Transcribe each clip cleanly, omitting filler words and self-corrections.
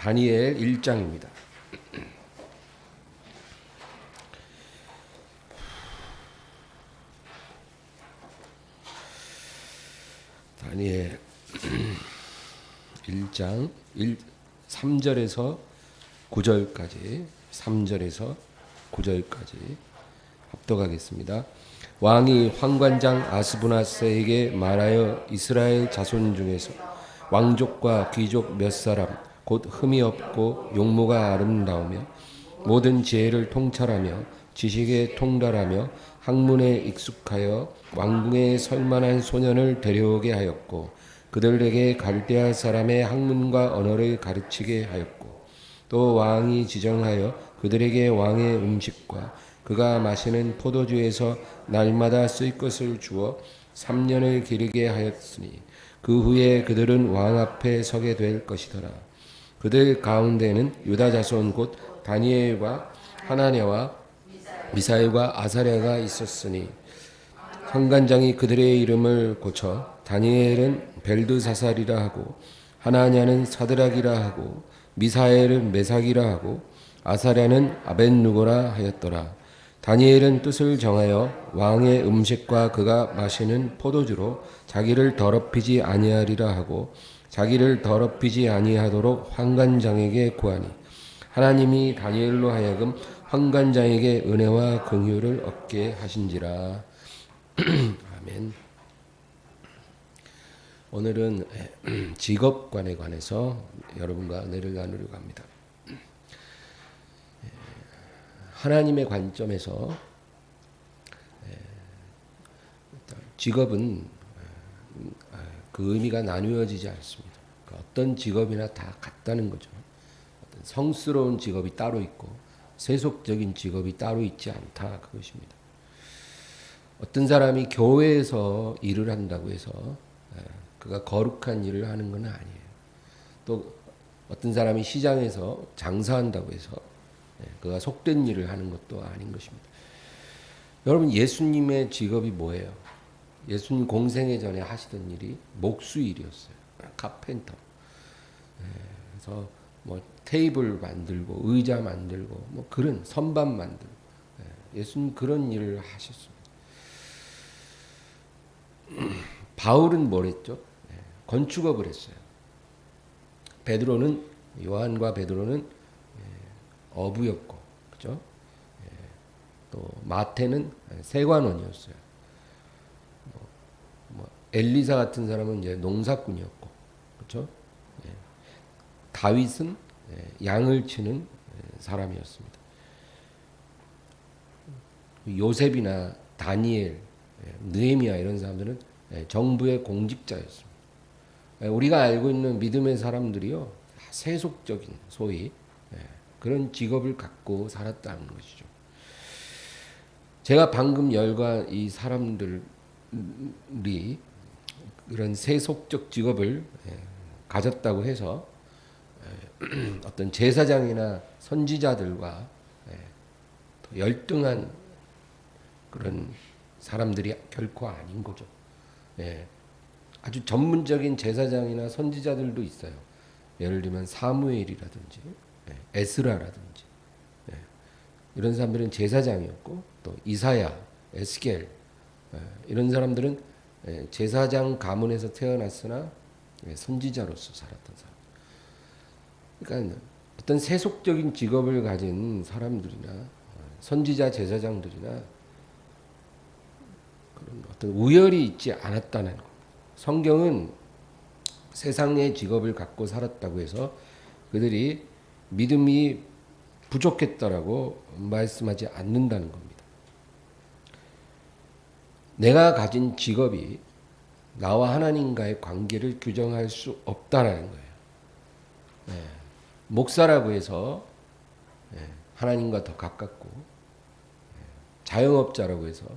다니엘 1장입니다. 다니엘 1장 3절에서 9절까지 3절에서 9절까지 합독하겠습니다. 왕이 환관장 아스부나스에게 말하여 이스라엘 자손 중에서 왕족과 귀족 몇 사람 곧 흠이 없고 용모가 아름다우며 모든 지혜를 통찰하며 지식에 통달하며 학문에 익숙하여 왕궁에 설만한 소년을 데려오게 하였고 그들에게 갈대아 사람의 학문과 언어를 가르치게 하였고 또 왕이 지정하여 그들에게 왕의 음식과 그가 마시는 포도주에서 날마다 쓸 것을 주어 3년을 기르게 하였으니 그 후에 그들은 왕 앞에 서게 될 것이더라. 그들 가운데는 유다 자손 곧 다니엘과 하나냐와 미사엘과 아사랴가 있었으니 환관장이 그들의 이름을 고쳐 다니엘은 벨드사살이라 하고 하나냐는 사드락이라 하고 미사엘은 메삭이라 하고 아사랴는 아벳누고라 하였더라. 다니엘은 뜻을 정하여 왕의 음식과 그가 마시는 포도주로 자기를 더럽히지 아니하리라 하고 자기를 더럽히지 아니하도록 환관장에게 구하니 하나님이 다니엘로 하여금 환관장에게 은혜와 긍휼을 얻게 하신지라. 아멘. 오늘은 직업관에 관해서 여러분과 은혜를 나누려고 합니다. 하나님의 관점에서 직업은 그 의미가 나누어지지 않습니다. 어떤 직업이나 다 같다는 거죠. 어떤 성스러운 직업이 따로 있고 세속적인 직업이 따로 있지 않다, 그것입니다. 어떤 사람이 교회에서 일을 한다고 해서 그가 거룩한 일을 하는 건 아니에요. 또 어떤 사람이 시장에서 장사한다고 해서 그가 속된 일을 하는 것도 아닌 것입니다. 여러분, 예수님의 직업이 뭐예요? 예수님 공생애 전에 하시던 일이 목수일이었어요. 카펜터. 그래서 뭐 테이블 만들고 의자 만들고 뭐 그런 선반 만들고 예수님 그런 일을 하셨습니다. 바울은 뭘 했죠? 건축업을 했어요. 베드로는 요한과 베드로는 어부였고, 그죠? 또 마태는 세관원이었어요. 엘리사 같은 사람은 이제 농사꾼이었고, 그렇죠? 다윗은 양을 치는 사람이었습니다. 요셉이나 다니엘, 느헤미야 이런 사람들은 정부의 공직자였습니다. 우리가 알고 있는 믿음의 사람들이요, 세속적인 소위 그런 직업을 갖고 살았다는 것이죠. 제가 방금 열과 이 사람들이 그런 세속적 직업을 가졌다고 해서 어떤 제사장이나 선지자들과 열등한 그런 사람들이 결코 아닌 거죠. 아주 전문적인 제사장이나 선지자들도 있어요. 예를 들면 사무엘이라든지 에스라라든지 이런 사람들은 제사장이었고 또 이사야, 에스겔 이런 사람들은 제사장 가문에서 태어났으나 선지자로서 살았던 사람. 그러니까 어떤 세속적인 직업을 가진 사람들이나 선지자, 제사장들이나 그런 어떤 우열이 있지 않았다는 것. 성경은 세상의 직업을 갖고 살았다고 해서 그들이 믿음이 부족했다라고 말씀하지 않는다는 겁니다. 내가 가진 직업이 나와 하나님과의 관계를 규정할 수 없다라는 거예요. 목사라고 해서 하나님과 더 가깝고 자영업자라고 해서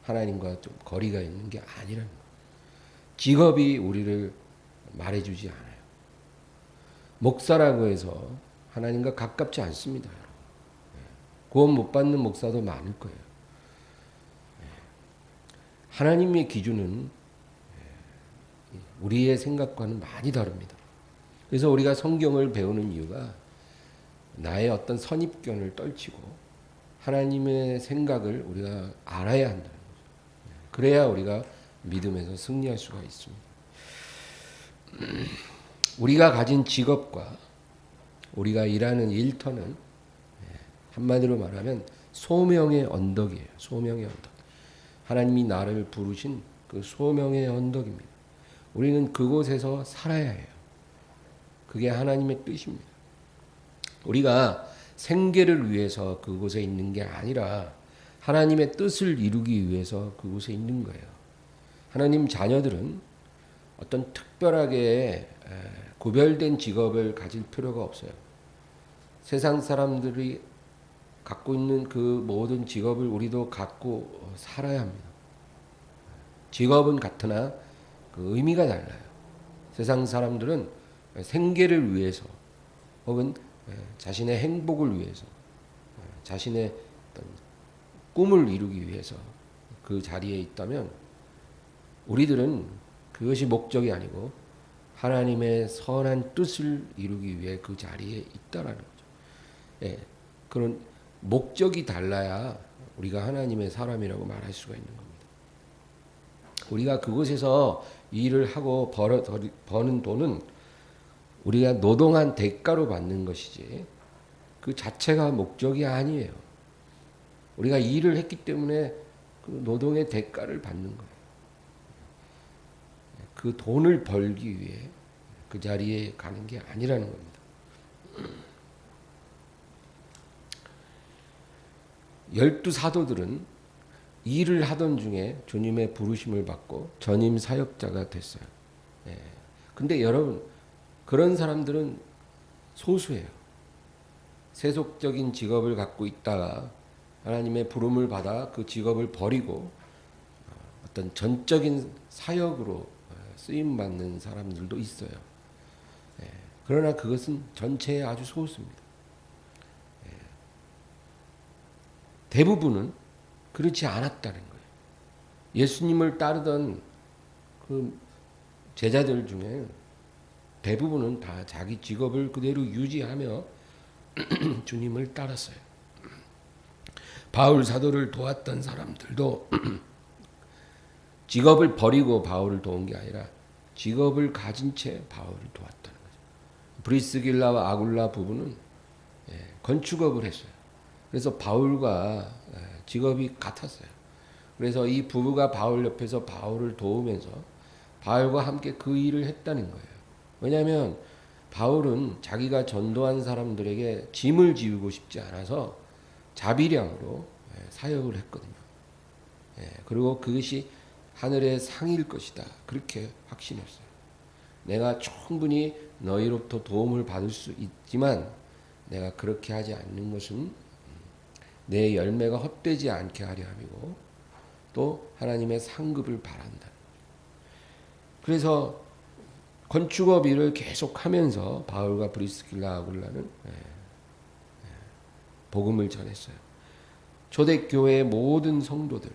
하나님과 좀 거리가 있는 게 아니라는 거예요. 직업이 우리를 말해주지 않아요. 목사라고 해서 하나님과 가깝지 않습니다. 구원 못 받는 목사도 많을 거예요. 하나님의 기준은 우리의 생각과는 많이 다릅니다. 그래서 우리가 성경을 배우는 이유가 나의 어떤 선입견을 떨치고 하나님의 생각을 우리가 알아야 한다는 거죠. 그래야 우리가 믿음에서 승리할 수가 있습니다. 우리가 가진 직업과 우리가 일하는 일터는 한마디로 말하면 소명의 언덕이에요. 소명의 언덕. 하나님이 나를 부르신 그 소명의 언덕입니다. 우리는 그곳에서 살아야 해요. 그게 하나님의 뜻입니다. 우리가 생계를 위해서 그곳에 있는 게 아니라 하나님의 뜻을 이루기 위해서 그곳에 있는 거예요. 하나님 자녀들은 어떤 특별하게 구별된 직업을 가질 필요가 없어요. 세상 사람들이 갖고 있는 그 모든 직업을 우리도 갖고 살아야 합니다. 직업은 같으나 그 의미가 달라요. 세상 사람들은 생계를 위해서 혹은 자신의 행복을 위해서 자신의 어떤 꿈을 이루기 위해서 그 자리에 있다면 우리들은 그것이 목적이 아니고 하나님의 선한 뜻을 이루기 위해 그 자리에 있다라는 거죠. 예, 그런 목적이 달라야 우리가 하나님의 사람이라고 말할 수가 있는 겁니다. 우리가 그곳에서 일을 하고 버는 돈은 우리가 노동한 대가로 받는 것이지 그 자체가 목적이 아니에요. 우리가 일을 했기 때문에 그 노동의 대가를 받는 거예요. 그 돈을 벌기 위해 그 자리에 가는 게 아니라는 겁니다. 열두 사도들은 일을 하던 중에 주님의 부르심을 받고 전임 사역자가 됐어요. 근데 여러분 그런 사람들은 소수예요. 세속적인 직업을 갖고 있다가 하나님의 부름을 받아 그 직업을 버리고 어떤 전적인 사역으로 쓰임받는 사람들도 있어요. 그러나 그것은 전체의 아주 소수입니다. 대부분은 그렇지 않았다는 거예요. 예수님을 따르던 그 제자들 중에 대부분은 다 자기 직업을 그대로 유지하며 주님을 따랐어요. 바울 사도를 도왔던 사람들도 직업을 버리고 바울을 도운 게 아니라 직업을 가진 채 바울을 도왔다는 거죠. 브리스길라와 아굴라 부부는 건축업을 했어요. 그래서 바울과 직업이 같았어요. 그래서 이 부부가 바울 옆에서 바울을 도우면서 바울과 함께 그 일을 했다는 거예요. 왜냐하면 바울은 자기가 전도한 사람들에게 짐을 지우고 싶지 않아서 자비량으로 사역을 했거든요. 그리고 그것이 하늘의 상일 것이다. 그렇게 확신했어요. 내가 충분히 너희로부터 도움을 받을 수 있지만 내가 그렇게 하지 않는 것은 내 열매가 헛되지 않게 하려 함이고 또 하나님의 상급을 바란다. 그래서 건축업 일을 계속하면서 바울과 브리스길라 아굴라는 복음을 전했어요. 초대교회의 모든 성도들,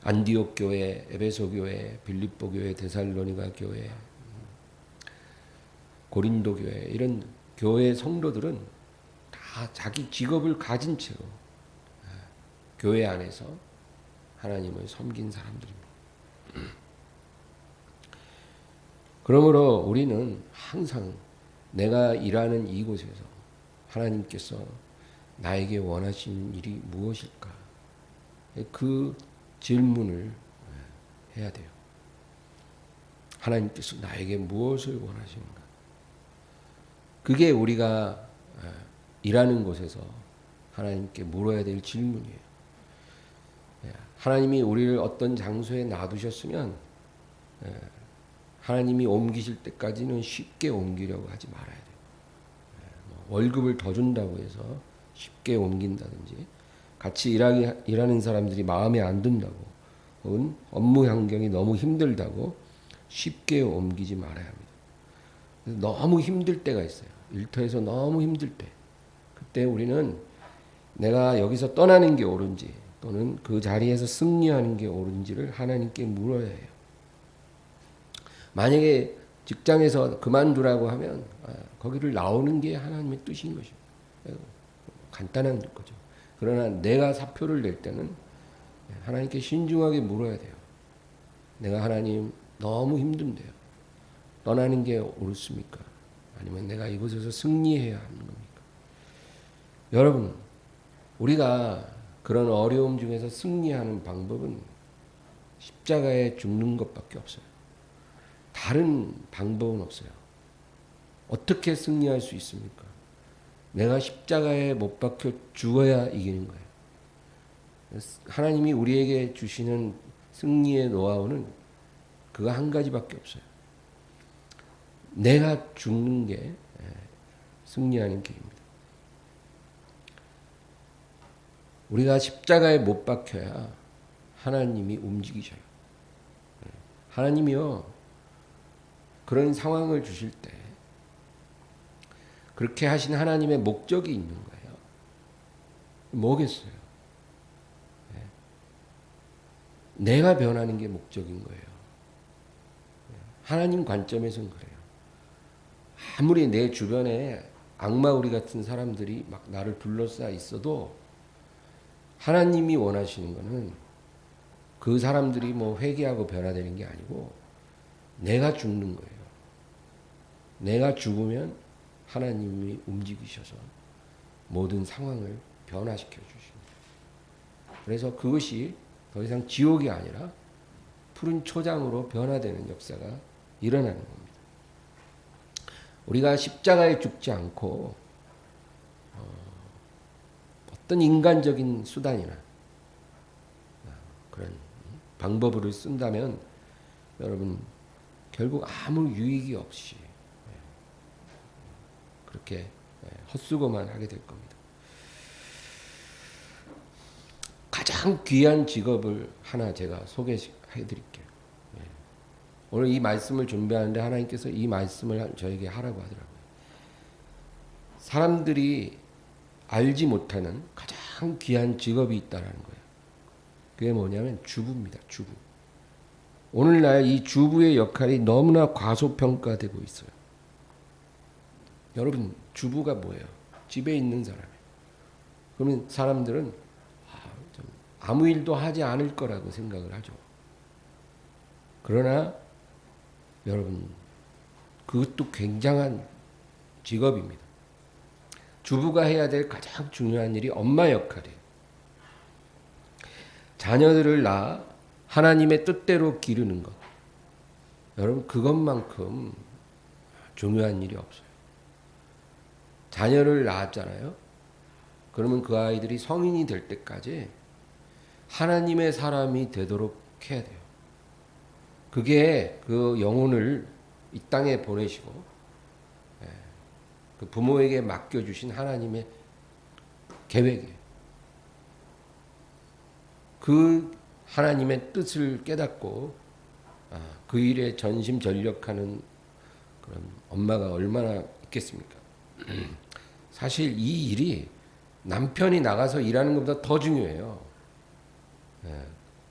안디옥 교회, 에베소 교회, 빌립보 교회, 데살로니가 교회, 고린도 교회 이런 교회 성도들은 다 자기 직업을 가진 채로 교회 안에서 하나님을 섬긴 사람들입니다. 그러므로 우리는 항상 내가 일하는 이곳에서 하나님께서 나에게 원하시는 일이 무엇일까? 그 질문을 해야 돼요. 하나님께서 나에게 무엇을 원하시는가? 그게 우리가 일하는 곳에서 하나님께 물어야 될 질문이에요. 하나님이 우리를 어떤 장소에 놔두셨으면 하나님이 옮기실 때까지는 쉽게 옮기려고 하지 말아야 돼요. 월급을 더 준다고 해서 쉽게 옮긴다든지 같이 일하는 사람들이 마음에 안 든다고 혹은 업무 환경이 너무 힘들다고 쉽게 옮기지 말아야 합니다. 너무 힘들 때가 있어요. 일터에서 너무 힘들 때. 그때 우리는 내가 여기서 떠나는 게 옳은지 또는 그 자리에서 승리하는 게 옳은지를 하나님께 물어야 해요. 만약에 직장에서 그만두라고 하면 거기를 나오는 게 하나님의 뜻인 것입니다. 간단한 거죠. 그러나 내가 사표를 낼 때는 하나님께 신중하게 물어야 돼요. 내가 하나님 너무 힘든데요. 떠나는 게 옳습니까? 아니면 내가 이곳에서 승리해야 하는 겁니까? 여러분, 우리가 그런 어려움 중에서 승리하는 방법은 십자가에 죽는 것밖에 없어요. 다른 방법은 없어요. 어떻게 승리할 수 있습니까? 내가 십자가에 못 박혀 죽어야 이기는 거예요. 하나님이 우리에게 주시는 승리의 노하우는 그거 한 가지밖에 없어요. 내가 죽는 게 승리하는 길입니다. 우리가 십자가에 못 박혀야 하나님이 움직이셔요. 하나님이요, 그런 상황을 주실 때 그렇게 하신 하나님의 목적이 있는 거예요. 뭐겠어요? 내가 변하는 게 목적인 거예요. 하나님 관점에서는 그래요. 아무리 내 주변에 악마우리 같은 사람들이 막 나를 둘러싸 있어도 하나님이 원하시는 거는 그 사람들이 뭐 회개하고 변화되는 게 아니고 내가 죽는 거예요. 내가 죽으면 하나님이 움직이셔서 모든 상황을 변화시켜 주십니다. 그래서 그것이 더 이상 지옥이 아니라 푸른 초장으로 변화되는 역사가 일어나는 겁니다. 우리가 십자가에 죽지 않고 어떤 인간적인 수단이나 그런 방법을 쓴다면 여러분 결국 아무 유익이 없이 그렇게 헛수고만 하게 될 겁니다. 가장 귀한 직업을 하나 제가 소개해 드릴게요. 오늘 이 말씀을 준비하는데 하나님께서 이 말씀을 저에게 하라고 하더라고요. 사람들이 알지 못하는 가장 귀한 직업이 있다는 거예요. 그게 뭐냐면 주부입니다. 주부. 오늘날 이 주부의 역할이 너무나 과소평가되고 있어요. 여러분, 주부가 뭐예요? 집에 있는 사람이에요. 그러면 사람들은 아무 일도 하지 않을 거라고 생각을 하죠. 그러나 여러분, 그것도 굉장한 직업입니다. 주부가 해야 될 가장 중요한 일이 엄마 역할이에요. 자녀들을 낳아 하나님의 뜻대로 기르는 것. 여러분, 그것만큼 중요한 일이 없어요. 자녀를 낳았잖아요. 그러면 그 아이들이 성인이 될 때까지 하나님의 사람이 되도록 해야 돼요. 그게 그 영혼을 이 땅에 보내시고 그 부모에게 맡겨주신 하나님의 계획이에요. 그 하나님의 뜻을 깨닫고 그 일에 전심전력하는 그런 엄마가 얼마나 있겠습니까? 사실 이 일이 남편이 나가서 일하는 것보다 더 중요해요.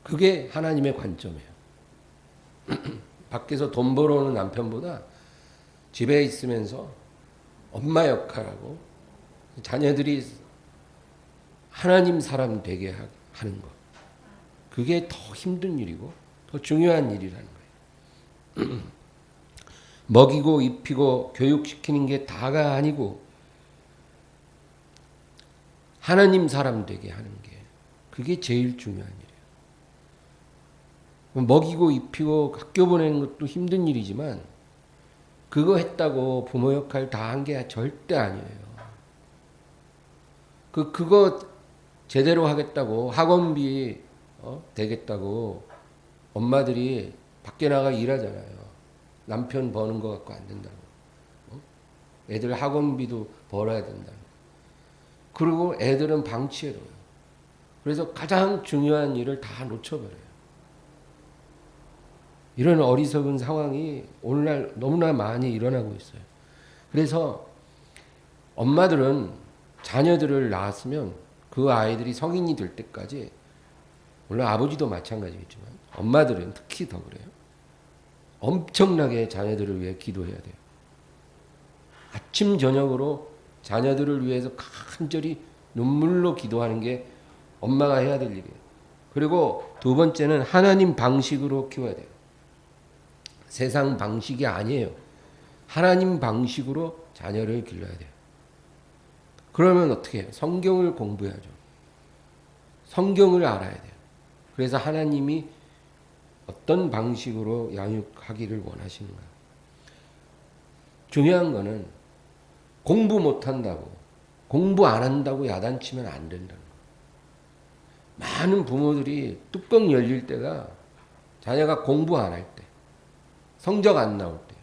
그게 하나님의 관점이에요. 밖에서 돈 벌어오는 남편보다 집에 있으면서 엄마 역할하고 자녀들이 하나님 사람 되게 하는 것. 그게 더 힘든 일이고 더 중요한 일이라는 거예요. 먹이고 입히고 교육시키는 게 다가 아니고 하나님 사람 되게 하는 게 그게 제일 중요한 일이에요. 먹이고 입히고 학교 보내는 것도 힘든 일이지만 그거 했다고 부모 역할 다 한 게 절대 아니에요. 그거 제대로 하겠다고 학원비 되겠다고 엄마들이 밖에 나가 일하잖아요. 남편 버는 거 갖고 안 된다고. 애들 학원비도 벌어야 된다고. 그리고 애들은 방치해둬요. 그래서 가장 중요한 일을 다 놓쳐버려요. 이런 어리석은 상황이 오늘날 너무나 많이 일어나고 있어요. 그래서 엄마들은 자녀들을 낳았으면 그 아이들이 성인이 될 때까지, 물론 아버지도 마찬가지겠지만 엄마들은 특히 더 그래요. 엄청나게 자녀들을 위해 기도해야 돼요. 아침 저녁으로 자녀들을 위해서 간절히 눈물로 기도하는 게 엄마가 해야 될 일이에요. 그리고 두 번째는 하나님 방식으로 키워야 돼요. 세상 방식이 아니에요. 하나님 방식으로 자녀를 길러야 돼요. 그러면 어떻게 해요? 성경을 공부해야죠. 성경을 알아야 돼요. 그래서 하나님이 어떤 방식으로 양육하기를 원하시는가. 중요한 거는 공부 못한다고, 공부 안 한다고 야단치면 안 된다는 거예요. 많은 부모들이 뚜껑 열릴 때가 자녀가 공부 안 할 때, 성적 안 나올 때.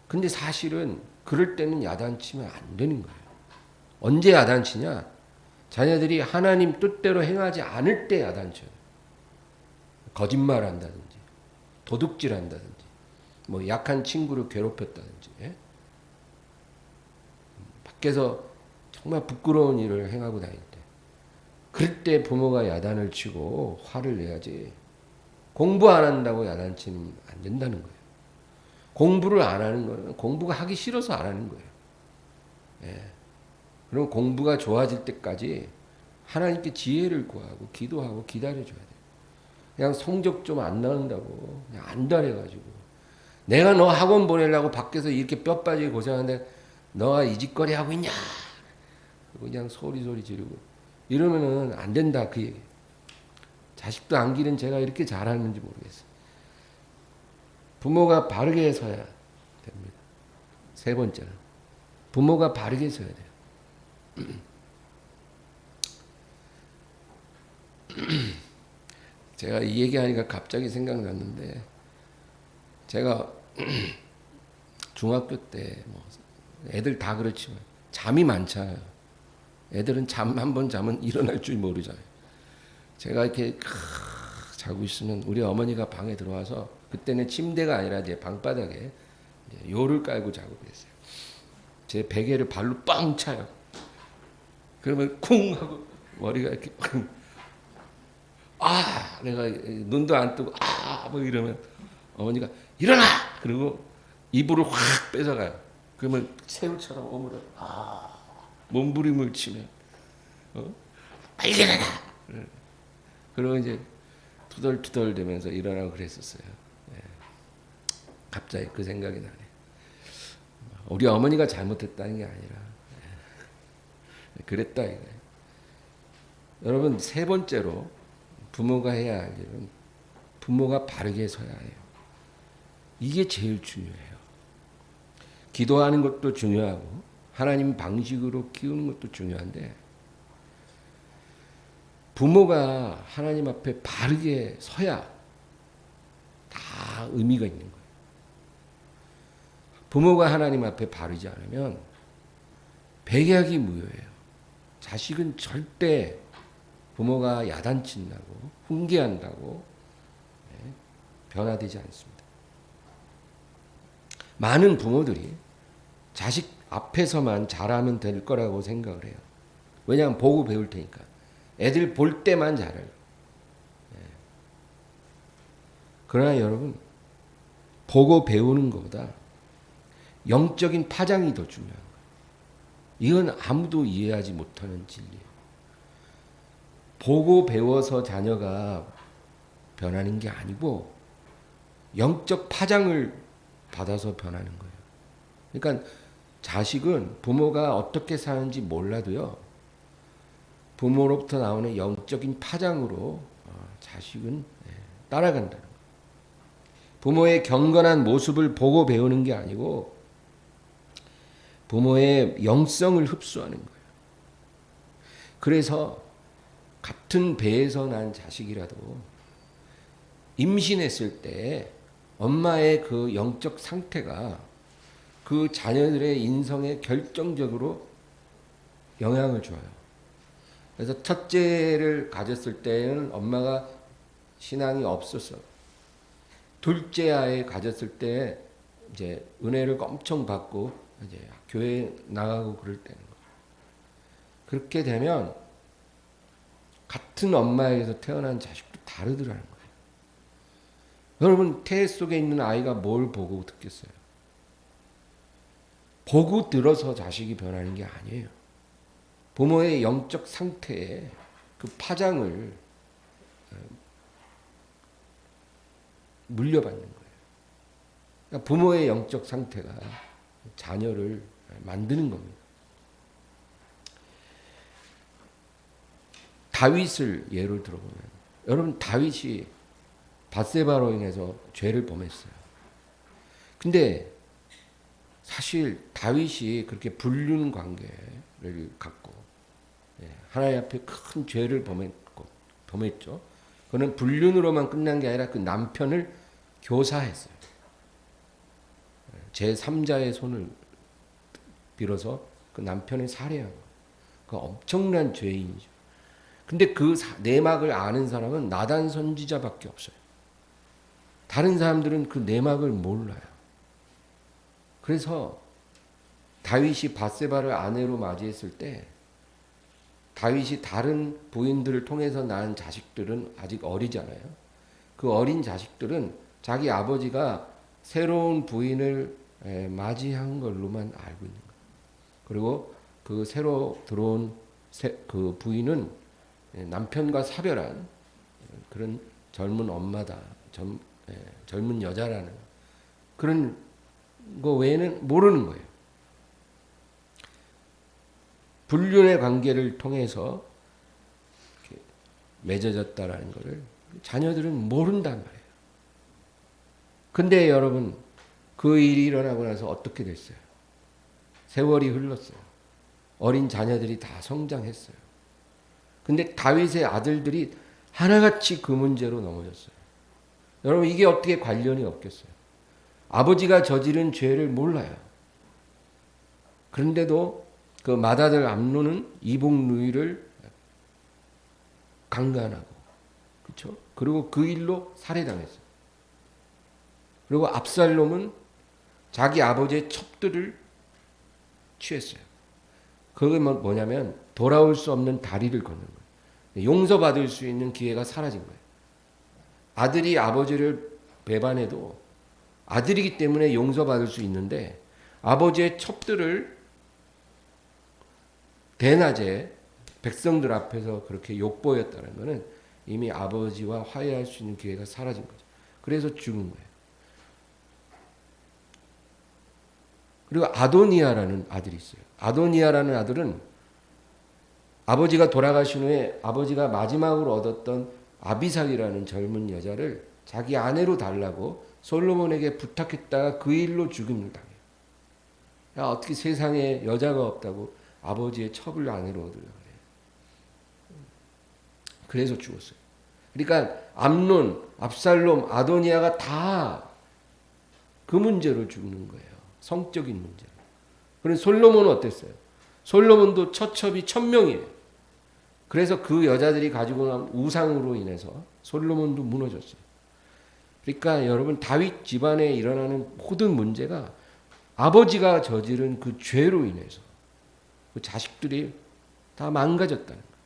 근데 사실은 그럴 때는 야단치면 안 되는 거예요. 언제 야단치냐? 자녀들이 하나님 뜻대로 행하지 않을 때 야단쳐요. 거짓말 한다든지, 도둑질 한다든지, 뭐 약한 친구를 괴롭혔다든지, 예? 밖에서 정말 부끄러운 일을 행하고 다닐 때. 그럴 때 부모가 야단을 치고 화를 내야지. 공부 안 한다고 야단치면 안 된다는 거예요. 공부를 안 하는 거는 공부가 하기 싫어서 안 하는 거예요. 예. 그럼 공부가 좋아질 때까지 하나님께 지혜를 구하고 기도하고 기다려줘야 돼요. 그냥 성적 좀 안 나온다고 그냥 안달해가지고 내가 너 학원 보내려고 밖에서 이렇게 뼈 빠지게 고생하는데 너가 이 짓거리 하고 있냐? 그냥 소리 지르고 이러면은 안 된다 그 얘기. 자식도 안 기른 제가 이렇게 잘하는지 모르겠어요. 부모가 바르게 서야 됩니다. 세 번째는 부모가 바르게 서야 돼요. 제가 이 얘기하니까 갑자기 생각났는데 제가 중학교 때 뭐 애들 다 그렇지만 잠이 많잖아요. 애들은 잠 한 번 자면 일어날 줄 모르잖아요. 제가 이렇게 자고 있으면 우리 어머니가 방에 들어와서 그때는 침대가 아니라 제 방바닥에 요를 깔고 자고 그랬어요. 제 베개를 발로 빵 차요. 그러면 쿵 하고 머리가 이렇게 내가 눈도 안 뜨고 뭐 이러면 어머니가 일어나! 그리고 이불을 확 뺏어가요. 그러면 새우처럼 오므려 몸부림을 치면 일어나! 그러고 이제 투덜투덜 되면서 일어나고 그랬었어요. 예. 갑자기 그 생각이 나네. 우리 어머니가 잘못했다는 게 아니라 그랬다 이거예요. 여러분 세 번째로 부모가 해야 할 일은 부모가 바르게 서야 해요. 이게 제일 중요해요. 기도하는 것도 중요하고 하나님 방식으로 키우는 것도 중요한데 부모가 하나님 앞에 바르게 서야 다 의미가 있는 거예요. 부모가 하나님 앞에 바르지 않으면 백약이 무효예요. 자식은 절대 부모가 야단친다고 훈계한다고 변화되지 않습니다. 많은 부모들이 자식 앞에서만 잘하면 될 거라고 생각을 해요. 왜냐하면 보고 배울 테니까. 애들 볼 때만 잘해요. 그러나 여러분 보고 배우는 것보다 영적인 파장이 더 중요한 거예요. 이건 아무도 이해하지 못하는 진리예요. 보고 배워서 자녀가 변하는 게 아니고 영적 파장을 받아서 변하는 거예요. 그러니까 자식은 부모가 어떻게 사는지 몰라도요. 부모로부터 나오는 영적인 파장으로 자식은 따라간다는 거예요. 부모의 경건한 모습을 보고 배우는 게 아니고 부모의 영성을 흡수하는 거예요. 그래서 같은 배에서 난 자식이라도 임신했을 때 엄마의 그 영적 상태가 그 자녀들의 인성에 결정적으로 영향을 줘요. 그래서 첫째를 가졌을 때는 엄마가 신앙이 없었어. 둘째 아이 가졌을 때 이제 은혜를 엄청 받고 이제 교회 나가고 그럴 때는 거예요. 그렇게 되면 같은 엄마에게서 태어난 자식도 다르더라는 거예요. 여러분 태 속에 있는 아이가 뭘 보고 듣겠어요? 보고 들어서 자식이 변하는 게 아니에요. 부모의 영적 상태에 그 파장을 물려받는 거예요. 그러니까 부모의 영적 상태가 자녀를 만드는 겁니다. 다윗을 예를 들어보면 여러분 다윗이 밧세바로 인해서 죄를 범했어요. 근데 사실 다윗이 그렇게 불륜 관계를 갖고 하나님 앞에 큰 죄를 범했죠. 그는 불륜으로만 끝난 게 아니라 그 남편을 교사했어요. 제3자의 손을 빌어서 그 남편을 살해한 거예요. 그 엄청난 죄인이죠. 근데 그 내막을 아는 사람은 나단 선지자밖에 없어요. 다른 사람들은 그 내막을 몰라요. 그래서 다윗이 밧세바를 아내로 맞이했을 때 다윗이 다른 부인들을 통해서 낳은 자식들은 아직 어리잖아요. 그 어린 자식들은 자기 아버지가 새로운 부인을 맞이한 걸로만 알고 있는 거예요. 그리고 그 새로 들어온 그 부인은 남편과 사별한 그런 젊은 엄마다, 젊은 여자라는 그런 거 외에는 모르는 거예요. 불륜의 관계를 통해서 맺어졌다라는 것을 자녀들은 모른단 말이에요. 근데 여러분 그 일이 일어나고 나서 어떻게 됐어요? 세월이 흘렀어요. 어린 자녀들이 다 성장했어요. 근데 다윗의 아들들이 하나같이 그 문제로 넘어졌어요. 여러분 이게 어떻게 관련이 없겠어요? 아버지가 저지른 죄를 몰라요. 그런데도 그 맏아들 암논은 이복 누이를 강간하고, 그렇죠? 그리고 그 일로 살해당했어요. 그리고 압살롬은 자기 아버지의 첩들을 취했어요. 그게 뭐냐면 돌아올 수 없는 다리를 걷는 거예요. 용서받을 수 있는 기회가 사라진 거예요. 아들이 아버지를 배반해도 아들이기 때문에 용서받을 수 있는데 아버지의 첩들을 대낮에 백성들 앞에서 그렇게 욕보였다는 것은 이미 아버지와 화해할 수 있는 기회가 사라진 거죠. 그래서 죽은 거예요. 그리고 아도니아라는 아들이 있어요. 아도니아라는 아들은 아버지가 돌아가신 후에 아버지가 마지막으로 얻었던 아비삭이라는 젊은 여자를 자기 아내로 달라고 솔로몬에게 부탁했다가 그 일로 죽임을 당해요. 야, 어떻게 세상에 여자가 없다고 아버지의 첩을 아내로 얻으려고 그래요. 그래서 죽었어요. 그러니까 암논, 압살롬, 아도니아가 다 그 문제로 죽는 거예요. 성적인 문제로. 그런데 솔로몬은 어땠어요? 솔로몬도 처첩이 1000명이에요. 그래서 그 여자들이 가지고 난 우상으로 인해서 솔로몬도 무너졌어요. 그러니까 여러분 다윗 집안에 일어나는 모든 문제가 아버지가 저지른 그 죄로 인해서 그 자식들이 다 망가졌다는 거예요.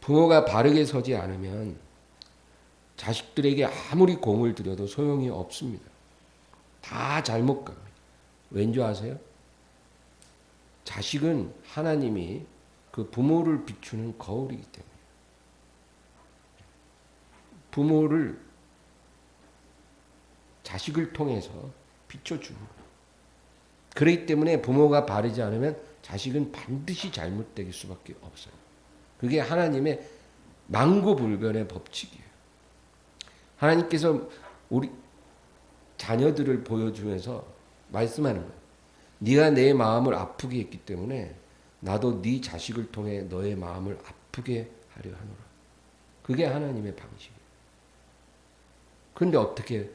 부모가 바르게 서지 않으면 자식들에게 아무리 공을 들여도 소용이 없습니다. 다 잘못 갑니다. 왠지 아세요? 자식은 하나님이 그 부모를 비추는 거울이기 때문에 부모를 자식을 통해서 비춰주는 거예요. 그렇기 때문에 부모가 바르지 않으면 자식은 반드시 잘못될 수밖에 없어요. 그게 하나님의 만고불변의 법칙이에요. 하나님께서 우리 자녀들을 보여주면서 말씀하는 거예요. 네가 내 마음을 아프게 했기 때문에 나도 네 자식을 통해 너의 마음을 아프게 하려 하노라. 그게 하나님의 방식이에요. 그런데 어떻게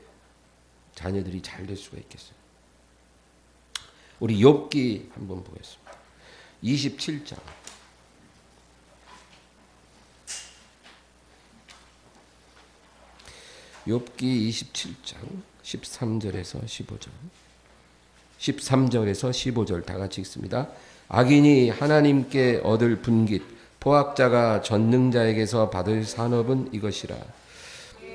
자녀들이 잘 될 수가 있겠어요? 우리 욥기 한번 보겠습니다. 27장. 욥기 27장 13절에서 15절. 13절에서 15절 다 같이 읽습니다. 악인이 하나님께 얻을 분깃 포악자가 전능자에게서 받을 산업은 이것이라.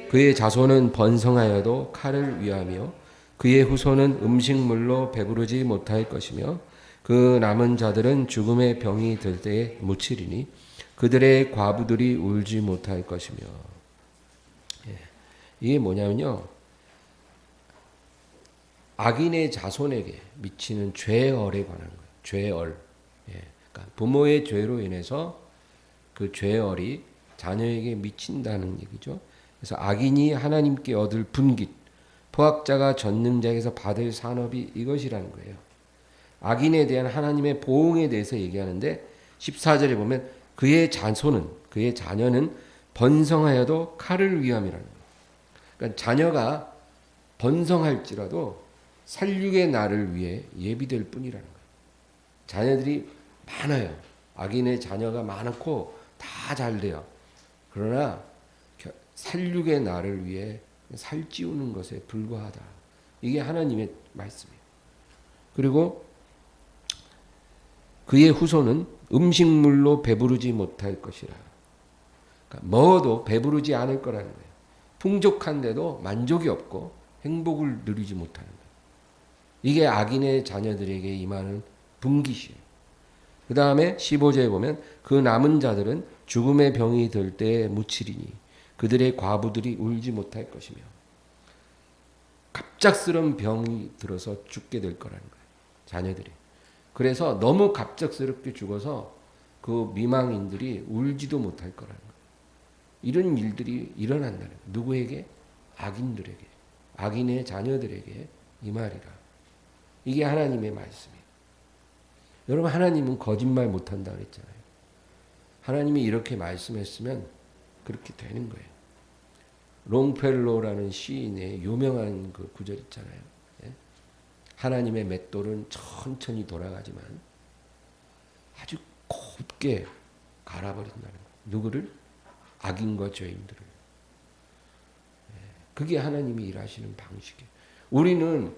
그의 자손은 번성하여도 칼을 위하며 그의 후손은 음식물로 배부르지 못할 것이며 그 남은 자들은 죽음의 병이 들 때에 묻히리니 그들의 과부들이 울지 못할 것이며. 이게 뭐냐면요, 악인의 자손에게 미치는 죄얼에 관한 거예요. 죄얼. 그러니까 부모의 죄로 인해서 그 죄얼이 자녀에게 미친다는 얘기죠. 그래서 악인이 하나님께 얻을 분깃, 포악자가 전능자에게서 받을 산업이 이것이라는 거예요. 악인에 대한 하나님의 보응에 대해서 얘기하는데 14절에 보면 그의 자손은, 그의 자녀는 번성하여도 칼을 위함이라는 거예요. 그러니까 자녀가 번성할지라도 살육의 날을 위해 예비될 뿐이라는 거예요. 자녀들이 많아요. 악인의 자녀가 많고 다 잘 돼요. 그러나 살육의 날을 위해 살찌우는 것에 불과하다. 이게 하나님의 말씀이에요. 그리고 그의 후손은 음식물로 배부르지 못할 것이라. 그러니까 먹어도 배부르지 않을 거라는 거예요. 풍족한데도 만족이 없고 행복을 누리지 못하는 거예요. 이게 악인의 자녀들에게 임하는 분깃이에요. 그 다음에 15절에 보면 그 남은 자들은 죽음의 병이 들 때에 묻히리니 그들의 과부들이 울지 못할 것이며. 갑작스러운 병이 들어서 죽게 될 거라는 거예요. 자녀들이. 그래서 너무 갑작스럽게 죽어서 그 미망인들이 울지도 못할 거라는 거예요. 이런 일들이 일어난다는 거예요. 누구에게? 악인들에게. 악인의 자녀들에게 임하리라. 이게 하나님의 말씀이에요. 여러분, 하나님은 거짓말 못한다 그랬잖아요. 하나님이 이렇게 말씀했으면 그렇게 되는 거예요. 롱펠로라는 시인의 유명한 그 구절 있잖아요. 예? 하나님의 맷돌은 천천히 돌아가지만 아주 곱게 갈아버린다는 거예요. 누구를? 악인과 죄인들을. 그게 하나님이 일하시는 방식이에요. 우리는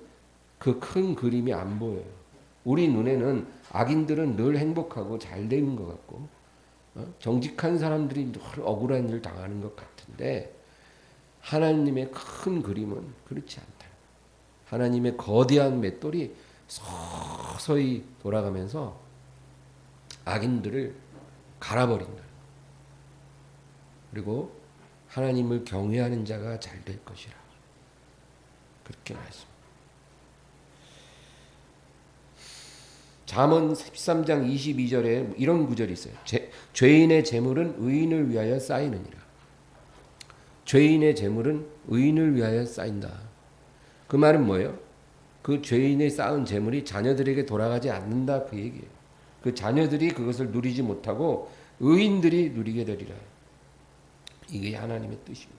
그 큰 그림이 안 보여요. 우리 눈에는 악인들은 늘 행복하고 잘 되는 것 같고, 정직한 사람들이 늘 억울한 일 당하는 것 같은데, 하나님의 큰 그림은 그렇지 않다. 하나님의 거대한 맷돌이 서서히 돌아가면서 악인들을 갈아버린다. 그리고 하나님을 경외하는 자가 잘 될 것이라. 그렇게 말씀합니다. 잠언 13장 22절에 이런 구절이 있어요. 죄인의 재물은 의인을 위하여 쌓이느니라. 죄인의 재물은 의인을 위하여 쌓인다. 그 말은 뭐예요? 그 죄인이 쌓은 재물이 자녀들에게 돌아가지 않는다, 그 얘기예요. 그 자녀들이 그것을 누리지 못하고 의인들이 누리게 되리라. 이게 하나님의 뜻입니다.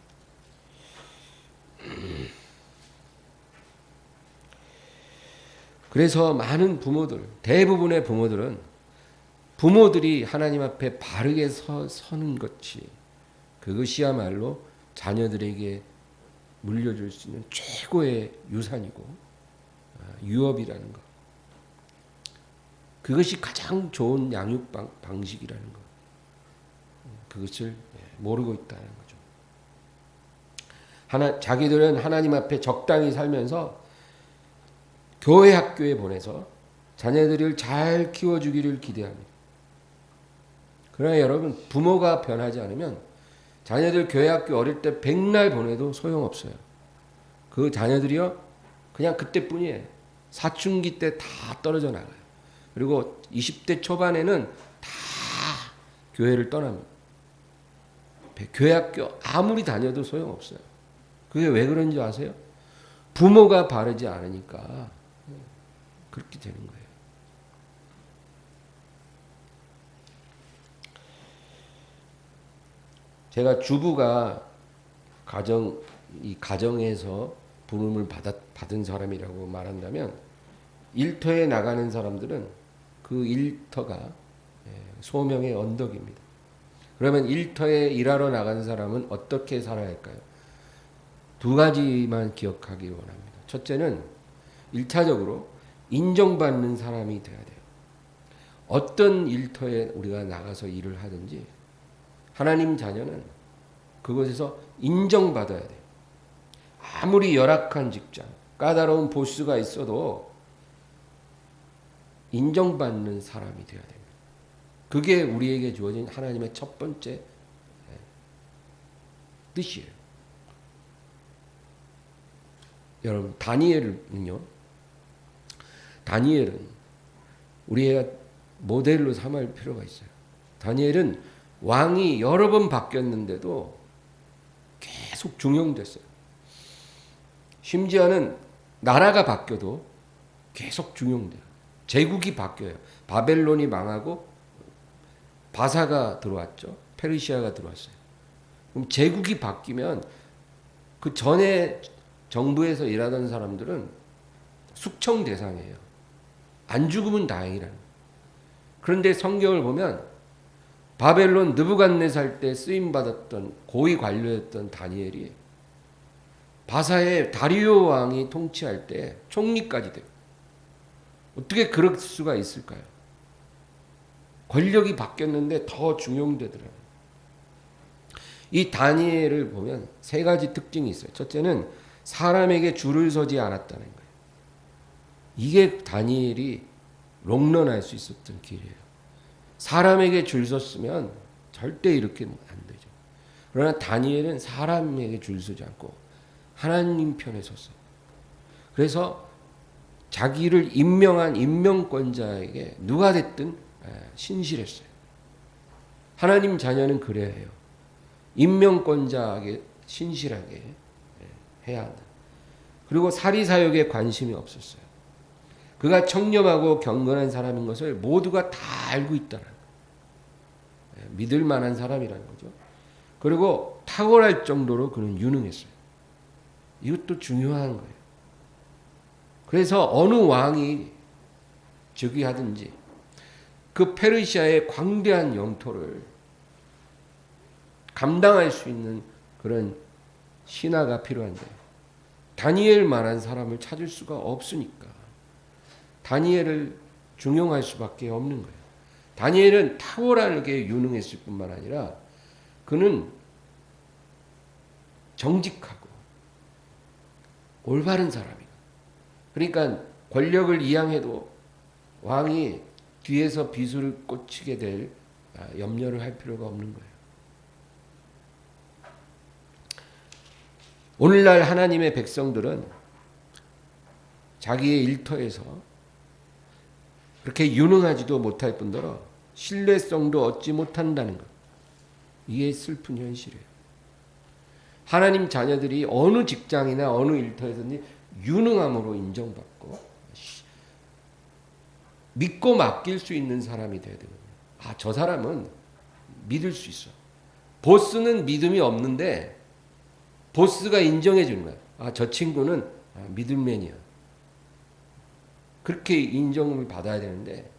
그래서 많은 부모들, 대부분의 부모들은 부모들이 하나님 앞에 바르게 서는 것이, 그것이야말로 자녀들에게 물려줄 수 있는 최고의 유산이고 유업이라는 것. 그것이 가장 좋은 양육 방식이라는 것. 그것을 모르고 있다는 거죠. 자기들은 하나님 앞에 적당히 살면서 교회 학교에 보내서 자녀들을 잘 키워주기를 기대합니다. 그러나 여러분, 부모가 변하지 않으면 자녀들 교회 학교 어릴 때 백날 보내도 소용없어요. 그 자녀들이요, 그냥 그때뿐이에요. 사춘기 때 다 떨어져 나가요. 그리고 20대 초반에는 다 교회를 떠납니다. 교회 학교 아무리 다녀도 소용없어요. 그게 왜 그런지 아세요? 부모가 바르지 않으니까 그렇게 되는 거예요. 제가 주부가 가정에서 부름을 받은 사람이라고 말한다면, 일터에 나가는 사람들은 그 일터가 소명의 언덕입니다. 그러면 일터에 일하러 나간 사람은 어떻게 살아야 할까요? 두 가지만 기억하기 원합니다. 첫째는 1차적으로 인정받는 사람이 돼야 돼요. 어떤 일터에 우리가 나가서 일을 하든지 하나님 자녀는 그곳에서 인정받아야 돼요. 아무리 열악한 직장, 까다로운 보스가 있어도 인정받는 사람이 되어야 됩니다. 그게 우리에게 주어진 하나님의 첫 번째 뜻이에요. 여러분, 다니엘은 우리가 모델로 삼을 필요가 있어요. 다니엘은 왕이 여러 번 바뀌었는데도 계속 중용됐어요. 심지어는 나라가 바뀌어도 계속 중용돼요. 제국이 바뀌어요. 바벨론이 망하고 바사가 들어왔죠. 페르시아가 들어왔어요. 그럼 제국이 바뀌면 그 전에 정부에서 일하던 사람들은 숙청 대상이에요. 안 죽으면 다행이라는 거예요. 그런데 성경을 보면 바벨론 느부갓네살 때 쓰임 받았던 고위 관료였던 다니엘이 바사의 다리오 왕이 통치할 때 총리까지 돼요. 어떻게 그럴 수가 있을까요? 권력이 바뀌었는데 더 중용되더라고요. 이 다니엘을 보면 세 가지 특징이 있어요. 첫째는 사람에게 줄을 서지 않았다는 거예요. 이게 다니엘이 롱런할 수 있었던 길이에요. 사람에게 줄 섰으면 절대 이렇게 안 되죠. 그러나 다니엘은 사람에게 줄 서지 않고 하나님 편에 섰어요. 그래서 자기를 임명한 임명권자에게 누가 됐든 신실했어요. 하나님 자녀는 그래야 해요. 임명권자에게 신실하게 해야 한다. 그리고 사리사욕에 관심이 없었어요. 그가 청렴하고 경건한 사람인 것을 모두가 다 알고 있다는 거예요. 믿을 만한 사람이라는 거죠. 그리고 탁월할 정도로 그는 유능했어요. 이것도 중요한 거예요. 그래서 어느 왕이 즉위하든지 그 페르시아의 광대한 영토를 감당할 수 있는 그런 신하가 필요한데 다니엘만한 사람을 찾을 수가 없으니까 다니엘을 중용할 수밖에 없는 거예요. 다니엘은 탁월하게 유능했을 뿐만 아니라 그는 정직하고 올바른 사람이에요. 그러니까 권력을 이양해도 왕이 뒤에서 비수를 꽂히게 될 염려를 할 필요가 없는 거예요. 오늘날 하나님의 백성들은 자기의 일터에서 그렇게 유능하지도 못할 뿐더러 신뢰성도 얻지 못한다는 것. 이게 슬픈 현실이에요. 하나님 자녀들이 어느 직장이나 어느 일터에서든지 유능함으로 인정받고 믿고 맡길 수 있는 사람이 돼야 되거든요. 저 사람은 믿을 수 있어. 보스는 믿음이 없는데 보스가 인정해 주는 거야. 저 친구는 믿을맨이야. 그렇게 인정을 받아야 되는데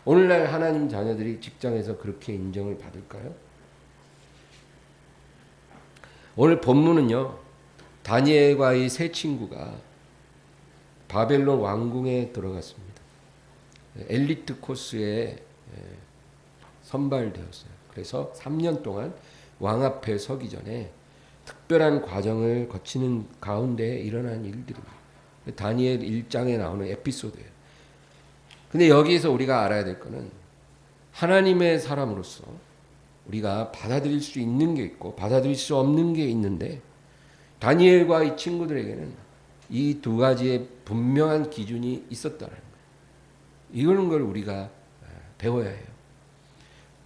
오늘날 하나님 자녀들이 직장에서 그렇게 인정을 받을까요? 오늘 본문은요. 다니엘과 이 세 친구가 바벨론 왕궁에 들어갔습니다. 엘리트 코스에 선발되었어요. 그래서 3년 동안 왕 앞에 서기 전에 특별한 과정을 거치는 가운데 일어난 일들입니다. 다니엘 1장에 나오는 에피소드예요. 근데 여기에서 우리가 알아야 될 것은 하나님의 사람으로서 우리가 받아들일 수 있는 게 있고 받아들일 수 없는 게 있는데 다니엘과 이 친구들에게는 이 두 가지의 분명한 기준이 있었다는 거예요. 이런 걸 우리가 배워야 해요.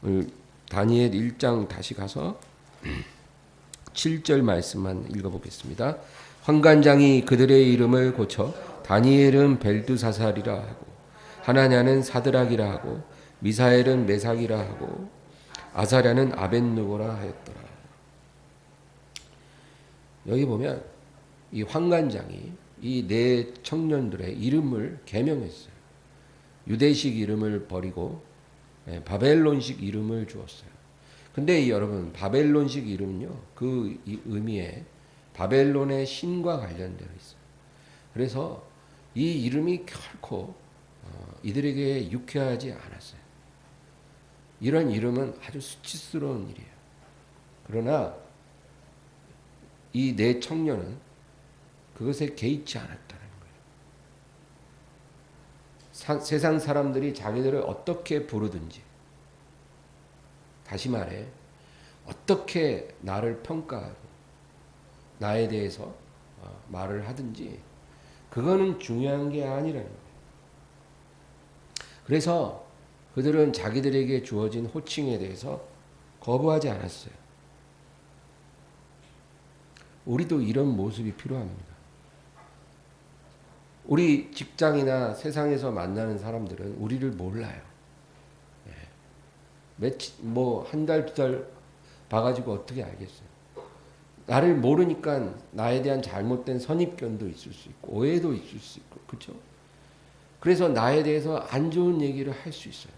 오늘 다니엘 1장 다시 가서 7절 말씀만 읽어보겠습니다. 환관장이 그들의 이름을 고쳐 다니엘은 벨드사살이라 하고 하나냐는 사드락이라 하고 미사엘은 메삭이라 하고 아사랴는 아벳느고라 하였더라. 여기 보면 이 환관장이 이 네 청년들의 이름을 개명했어요. 유대식 이름을 버리고 바벨론식 이름을 주었어요. 근데 여러분 바벨론식 이름은요. 그 의미에 바벨론의 신과 관련되어 있어요. 그래서 이 이름이 결코 이들에게 유쾌하지 않았어요. 이런 이름은 아주 수치스러운 일이에요. 그러나 이 네 청년은 그것에 개의치 않았다는 거예요. 세상 사람들이 자기들을 어떻게 부르든지, 다시 말해 어떻게 나를 평가하고 나에 대해서 말을 하든지 그거는 중요한 게 아니라는 거예요. 그래서 그들은 자기들에게 주어진 호칭에 대해서 거부하지 않았어요. 우리도 이런 모습이 필요합니다. 우리 직장이나 세상에서 만나는 사람들은 우리를 몰라요. 한 달, 두 달 봐가지고 어떻게 알겠어요? 나를 모르니까 나에 대한 잘못된 선입견도 있을 수 있고, 오해도 있을 수 있고, 그렇죠? 그래서 나에 대해서 안 좋은 얘기를 할 수 있어요.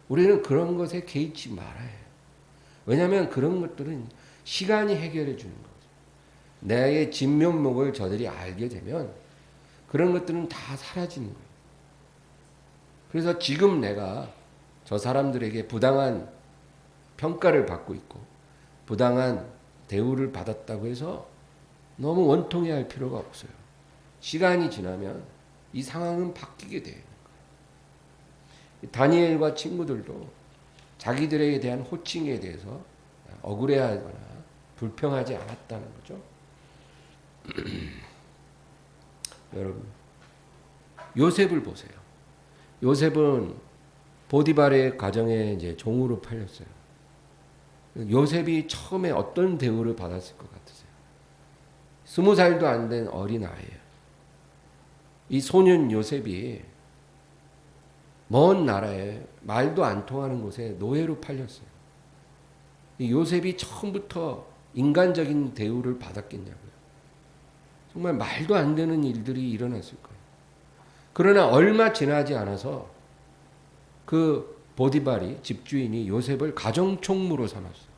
우리는 그런 것에 개의치 말아야 해요. 왜냐하면 그런 것들은 시간이 해결해 주는 거죠. 나의 진면목을 저들이 알게 되면 그런 것들은 다 사라지는 거예요. 그래서 지금 내가 저 사람들에게 부당한 평가를 받고 있고 부당한 대우를 받았다고 해서 너무 원통해할 필요가 없어요. 시간이 지나면 이 상황은 바뀌게 돼요. 다니엘과 친구들도 자기들에 대한 호칭에 대해서 억울해하거나 불평하지 않았다는 거죠. 여러분, 요셉을 보세요. 요셉은 보디발의 가정에 이제 종으로 팔렸어요. 요셉이 처음에 어떤 대우를 받았을 것 같으세요? 20살도 안 된 어린 아이예요. 이 소년 요셉이 먼 나라에 말도 안 통하는 곳에 노예로 팔렸어요. 이 요셉이 처음부터 인간적인 대우를 받았겠냐고요. 정말 말도 안 되는 일들이 일어났을 거예요. 그러나 얼마 지나지 않아서 그 보디발이 집주인이 요셉을 가정총무로 삼았어요.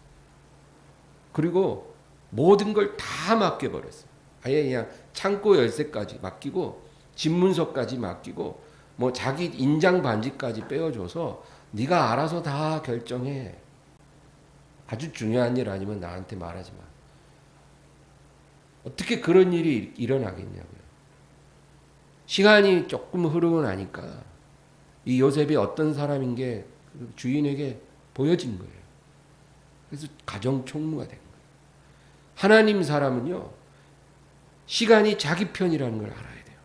그리고 모든 걸 다 맡겨버렸어요. 아예 그냥 창고 열쇠까지 맡기고 집문서까지 맡기고 뭐 자기 인장 반지까지 빼어줘서 네가 알아서 다 결정해. 아주 중요한 일 아니면 나한테 말하지 마. 어떻게 그런 일이 일어나겠냐고요. 시간이 조금 흐르고 나니까 이 요셉이 어떤 사람인 게 주인에게 보여진 거예요. 그래서 가정총무가 된 거예요. 하나님 사람은요, 시간이 자기 편이라는 걸 알아야 돼요.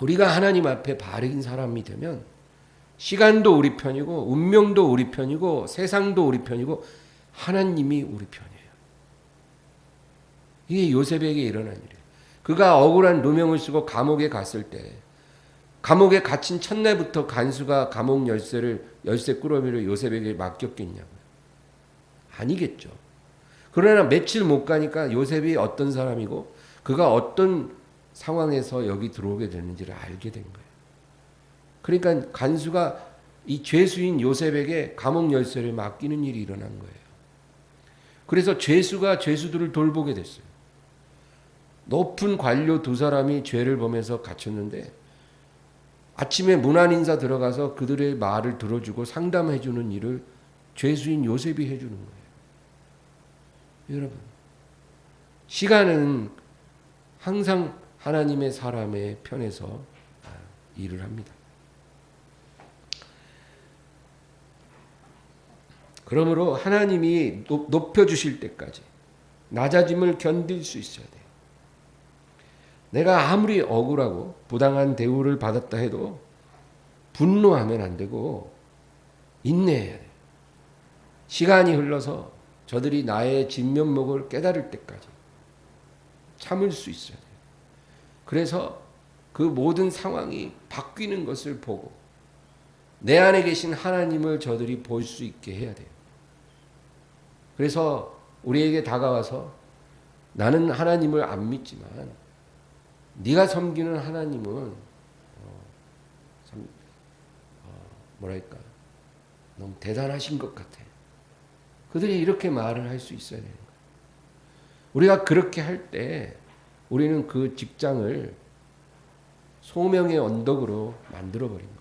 우리가 하나님 앞에 바른 사람이 되면 시간도 우리 편이고 운명도 우리 편이고 세상도 우리 편이고 하나님이 우리 편이에요. 이게 요셉에게 일어난 일이에요. 그가 억울한 누명을 쓰고 감옥에 갔을 때 감옥에 갇힌 첫날부터 간수가 감옥 열쇠 꾸러미를 요셉에게 맡겼겠냐고요. 아니겠죠. 그러나 며칠 못 가니까 요셉이 어떤 사람이고 그가 어떤 상황에서 여기 들어오게 됐는지를 알게 된 거예요. 그러니까 간수가 이 죄수인 요셉에게 감옥 열쇠를 맡기는 일이 일어난 거예요. 그래서 죄수가 죄수들을 돌보게 됐어요. 높은 관료 두 사람이 죄를 범해서 갇혔는데 아침에 문안 인사 들어가서 그들의 말을 들어주고 상담해주는 일을 죄수인 요셉이 해주는 거예요. 여러분, 시간은 항상 하나님의 사람의 편에서 일을 합니다. 그러므로 하나님이 높여주실 때까지 낮아짐을 견딜 수 있어야 돼요. 내가 아무리 억울하고 부당한 대우를 받았다 해도 분노하면 안 되고 인내해야 돼요. 시간이 흘러서 저들이 나의 진면목을 깨달을 때까지 참을 수 있어야 돼요. 그래서 그 모든 상황이 바뀌는 것을 보고 내 안에 계신 하나님을 저들이 볼 수 있게 해야 돼요. 그래서 우리에게 다가와서 나는 하나님을 안 믿지만 네가 섬기는 하나님은 참 뭐랄까 너무 대단하신 것 같아. 그들이 이렇게 말을 할 수 있어야 되는 거예요. 우리가 그렇게 할 때 우리는 그 직장을 소명의 언덕으로 만들어버린 거예요.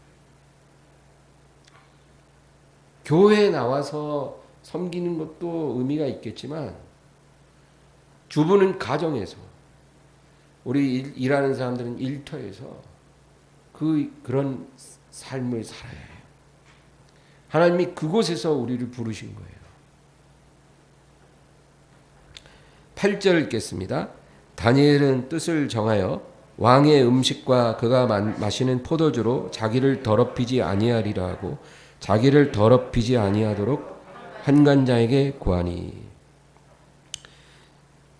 교회에 나와서 섬기는 것도 의미가 있겠지만 주부는 가정에서, 우리 일하는 사람들은 일터에서 그런 삶을 살아야 해요. 하나님이 그곳에서 우리를 부르신 거예요. 8절 읽겠습니다. 다니엘은 뜻을 정하여 왕의 음식과 그가 마시는 포도주로 자기를 더럽히지 아니하리라 하고 자기를 더럽히지 아니하도록 환관자에게 구하니.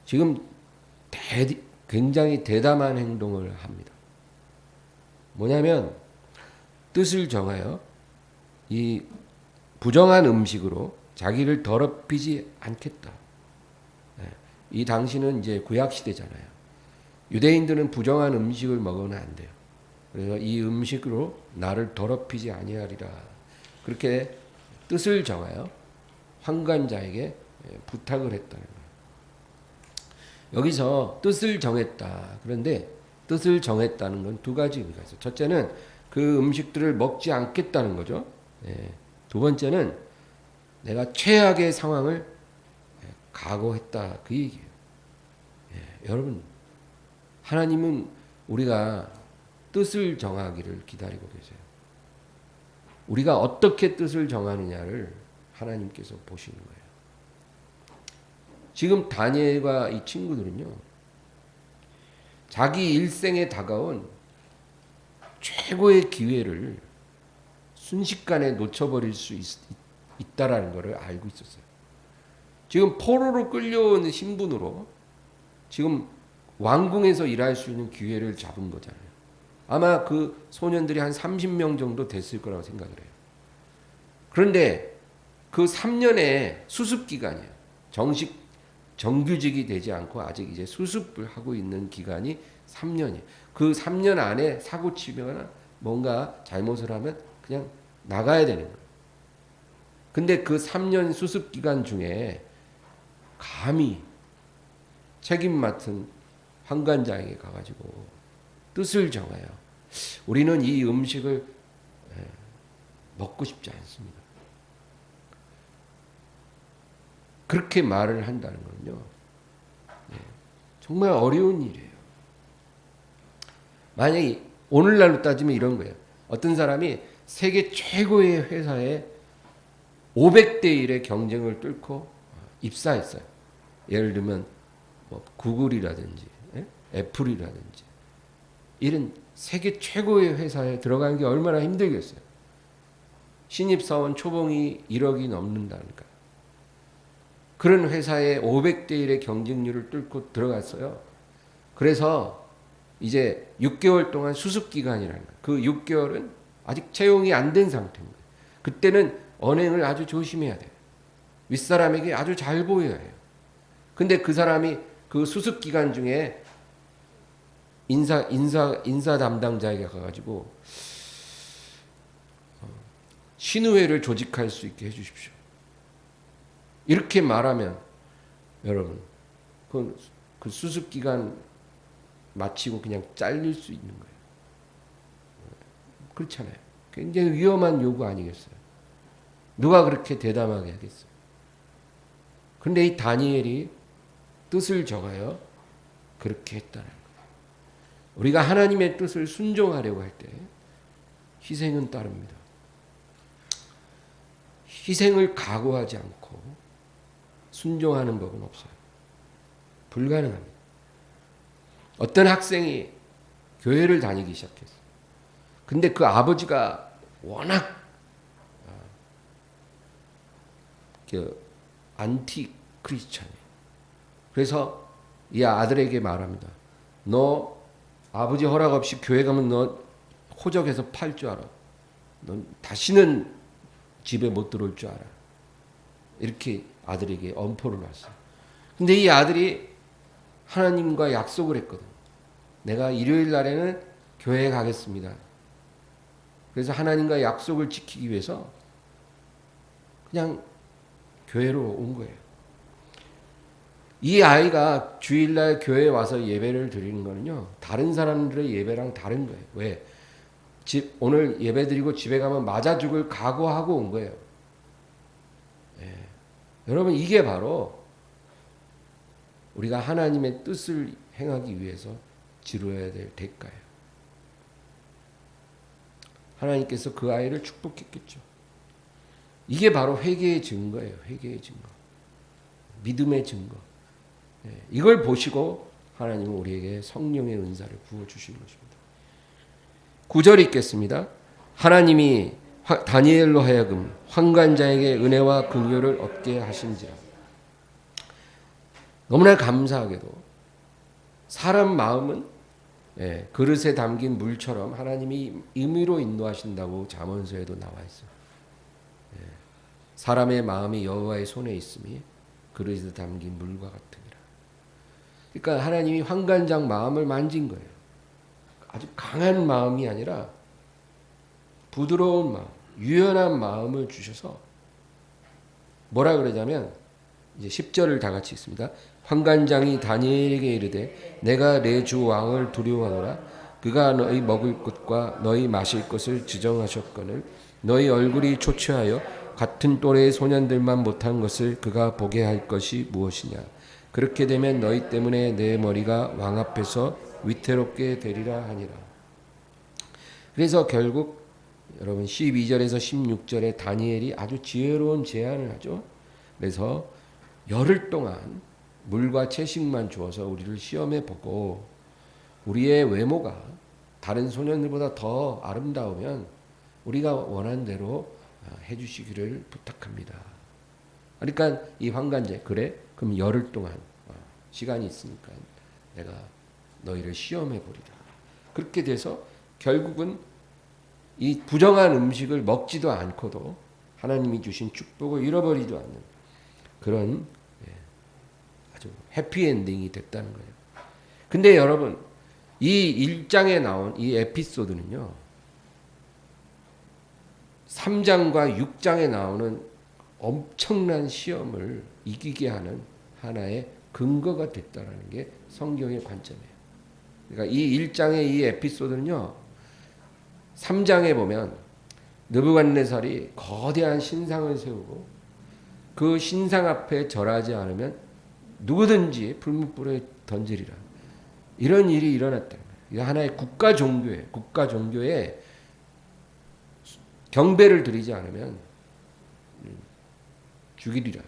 지금 굉장히 대담한 행동을 합니다. 뭐냐면 뜻을 정하여 이 부정한 음식으로 자기를 더럽히지 않겠다. 이 당시는 이제 구약 시대잖아요. 유대인들은 부정한 음식을 먹으면 안 돼요. 그래서 이 음식으로 나를 더럽히지 아니하리라. 그렇게 뜻을 정하여 환관자에게 부탁을 했다는 거예요. 여기서 뜻을 정했다. 그런데 뜻을 정했다는 건 두 가지 의미가 있어요. 첫째는 그 음식들을 먹지 않겠다는 거죠. 두 번째는 내가 최악의 상황을 각오했다. 그 얘기예요. 여러분, 하나님은 우리가 뜻을 정하기를 기다리고 계세요. 우리가 어떻게 뜻을 정하느냐를 하나님께서 보시는 거예요. 지금 다니엘과 이 친구들은요, 자기 일생에 다가온 최고의 기회를 순식간에 놓쳐버릴 수 있다라는 것을 알고 있었어요. 지금 포로로 끌려온 신분으로 지금 왕궁에서 일할 수 있는 기회를 잡은 거잖아요. 아마 그 소년들이 한 30명 정도 됐을 거라고 생각을 해요. 그런데 그 3년의 수습 기간이에요. 정규직이 되지 않고 아직 이제 수습을 하고 있는 기간이 3년이에요. 그 3년 안에 사고 치거나 뭔가 잘못을 하면 그냥 나가야 되는 거예요. 근데 그 3년 수습 기간 중에 감히 책임 맡은 환관장에게 가가지고 뜻을 정하여 우리는 이 음식을 먹고 싶지 않습니다. 그렇게 말을 한다는 거는요, 정말 어려운 일이에요. 만약에 오늘날로 따지면 이런 거예요. 어떤 사람이 세계 최고의 회사에 500대 1의 경쟁을 뚫고 입사했어요. 예를 들면 뭐 구글이라든지 애플이라든지 이런 세계 최고의 회사에 들어가는 게 얼마나 힘들겠어요. 신입사원 초봉이 1억이 넘는다니까. 그런 회사에 500대 1의 경쟁률을 뚫고 들어갔어요. 그래서 이제 6개월 동안 수습기간이라는 거예요. 그 6개월은 아직 채용이 안 된 상태입니다. 그때는 언행을 아주 조심해야 돼요. 윗사람에게 아주 잘 보여야 해요. 근데 그 사람이 그 수습기간 중에 인사 담당자에게 가가지고 신우회를 조직할 수 있게 해주십시오. 이렇게 말하면 여러분 그 수습기간 마치고 그냥 잘릴 수 있는 거예요. 그렇잖아요. 굉장히 위험한 요구 아니겠어요? 누가 그렇게 대담하게 하겠어요? 그런데 이 다니엘이 뜻을 정하여 그렇게 했다는 거예요. 우리가 하나님의 뜻을 순종하려고 할 때 희생은 따릅니다. 희생을 각오하지 않고 순종하는 법은 없어요. 불가능합니다. 어떤 학생이 교회를 다니기 시작했어요. 근데 그 아버지가 워낙 안티 크리스찬이에요. 그래서 이 아들에게 말합니다. 너 아버지 허락 없이 교회 가면 너 호적해서 팔 줄 알아. 넌 다시는 집에 못 들어올 줄 알아. 이렇게 아들에게 엄포를 놨어요. 근데 이 아들이 하나님과 약속을 했거든. 내가 일요일 날에는 교회에 가겠습니다. 그래서 하나님과 약속을 지키기 위해서 그냥 교회로 온 거예요. 이 아이가 주일날 교회에 와서 예배를 드리는 거는요, 다른 사람들의 예배랑 다른 거예요. 왜? 오늘 예배 드리고 집에 가면 맞아 죽을 각오하고 온 거예요. 여러분 이게 바로 우리가 하나님의 뜻을 행하기 위해서 치러야 될 대가예요. 하나님께서 그 아이를 축복했겠죠. 이게 바로 회개의 증거예요. 회개의 증거. 믿음의 증거. 이걸 보시고 하나님은 우리에게 성령의 은사를 부어주신 것입니다. 9절 읽겠습니다. 하나님이 다니엘로 하여금 환관자에게 은혜와 긍휼을 얻게 하신지라. 너무나 감사하게도 사람 마음은 그릇에 담긴 물처럼 하나님이 임의로 인도하신다고 잠언서에도 나와 있어요. 사람의 마음이 여호와의 손에 있음이 그릇에 담긴 물과 같으니라. 그러니까 하나님이 환관장 마음을 만진 거예요. 아주 강한 마음이 아니라 부드러운 마음, 유연한 마음을 주셔서 뭐라 그러냐면 이제 10절을 다 같이 읽습니다. 환관장이 다니엘에게 이르되 내가 내 주 왕을 두려워하노라. 그가 너희 먹을 것과 너희 마실 것을 지정하셨거늘 너희 얼굴이 초췌하여 같은 또래의 소년들만 못한 것을 그가 보게 할 것이 무엇이냐. 그렇게 되면 너희 때문에 내 머리가 왕 앞에서 위태롭게 되리라 하니라. 그래서 결국 여러분 12절에서 16절에 다니엘이 아주 지혜로운 제안을 하죠. 그래서 열흘 동안 물과 채식만 주어서 우리를 시험해 보고 우리의 외모가 다른 소년들보다 더 아름다우면 우리가 원하는 대로 해주시기를 부탁합니다. 그러니까 이 환관제 그래? 그럼 열흘 동안 시간이 있으니까 내가 너희를 시험해 보리라. 그렇게 돼서 결국은 이 부정한 음식을 먹지도 않고도 하나님이 주신 축복을 잃어버리지 않는 그런 아주 해피엔딩이 됐다는 거예요. 근데 여러분 이 1장에 나온 이 에피소드는요 3장과 6장에 나오는 엄청난 시험을 이기게 하는 하나의 근거가 됐다는 게 성경의 관점이에요. 그러니까 이 1장의 이 에피소드는요 3장에 보면 느부갓네살이 거대한 신상을 세우고 그 신상 앞에 절하지 않으면 누구든지 풀무불에 던지리라. 이런 일이 일어났다는 거예요. 이게 하나의 국가 종교예요. 국가 종교에 경배를 드리지 않으면 죽이리라.